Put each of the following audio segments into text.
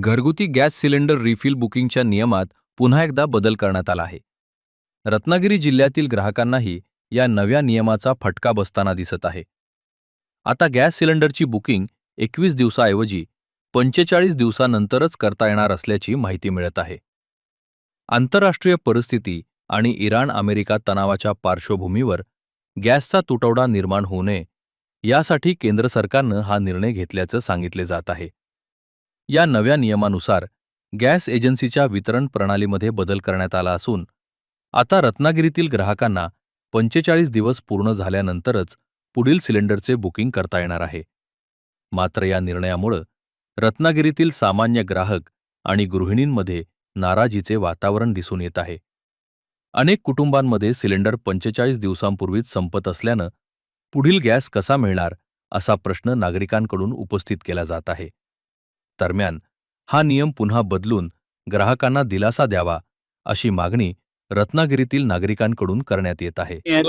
घरगुती gas cylinder refill बुकिंगच्या नियमात पुन्हा एकदा बदल करण्यात आला आहे. रत्नागिरी जिल्ह्यातील ग्राहकांनाही या नव्या नियमाचा फटका बसताना दिसत आहे. आता गॅस सिलेंडरची बुकिंग 21 दिवसाऐवजी 45 दिवसानंतरच करता येणार असल्याची माहिती मिळत आहे. आंतरराष्ट्रीय परिस्थिती आणि इराण-अमेरिका तणावाच्या पार्श्वभूमीवर गॅसचा तुटवडा निर्माण होऊ नये यासाठी केंद्र सरकारनं हा निर्णय घेतल्याचं सांगितले जात आहे. या नव्या नियमानुसार गॅस एजन्सीच्या वितरण प्रणालीमध्ये बदल करण्यात आला असून आता रत्नागिरीतील ग्राहकांना 45 दिवस पूर्ण झाल्यानंतरच पुढील सिलेंडरचे बुकिंग करता येणार आहे. मात्र या निर्णयामुळे रत्नागिरीतील सामान्य ग्राहक आणि गृहिणींमध्ये नाराजीचे वातावरण दिसून येत आहे. अनेक कुटुंबांमध्ये सिलेंडर 45 दिवसांपूर्वीच संपत असल्यानं पुढील गॅस कसा मिळणार असा प्रश्न नागरिकांकडून उपस्थित केला जात आहे. दरम्यान हा नियम पुन्हा बदलून ग्राहकांना दिलासा द्यावा अशी मागणी रत्नागिरीतील नागरिकांकडून करण्यात येत आहे.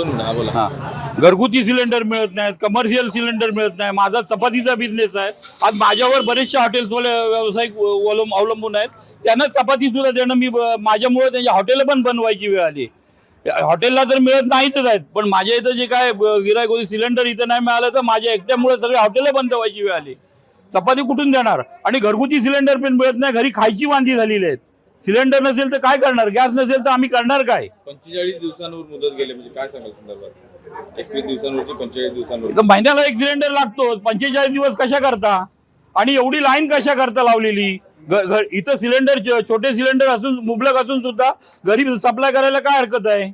घरगुती सिलेंडर मिळत नाहीत, कमर्शियल सिलेंडर मिळत नाही. माझा चपातीचा बिझनेस आहे. आज माझ्यावर बरेचसे हॉटेल्सवाले व्यावसायिक अवलंबून आहेत. त्यांना चपाती सुद्धा देणं माझ्यामुळे त्यांच्या हॉटेल पण बनवायची वेळ आली. हॉटेलला तर मिळत नाहीच आहेत, पण माझ्या इथं जे काय गिऱ्हाईक होती, सिलेंडर इथं नाही मिळालं तर माझ्या एकट्यामुळे सगळे हॉटेल बंद व्हायची वेळ आली. चपाती कुठून देणार? आणि घरगुती सिलेंडर पण मिळत नाही. घरी खायची वांधी झालेली आहेत. सिलेंडर नसेल तर काय करणार? गॅस नसेल तर आम्ही करणार काय? 45 दिवसांवर मुदत गेले म्हणजे काय सांगाल संदर्भात? 21 दिवसांवरची 45 दिवसांवर तर महिन्याला एक सिलेंडर लागतो. 45 दिवस कशा करता? आणि एवढी लाईन कशा करता लावलेली? इथं सिलेंडर छोटे सिलेंडर असून मुबलक असून सुद्धा घरी सप्लाय करायला काय हरकत आहे?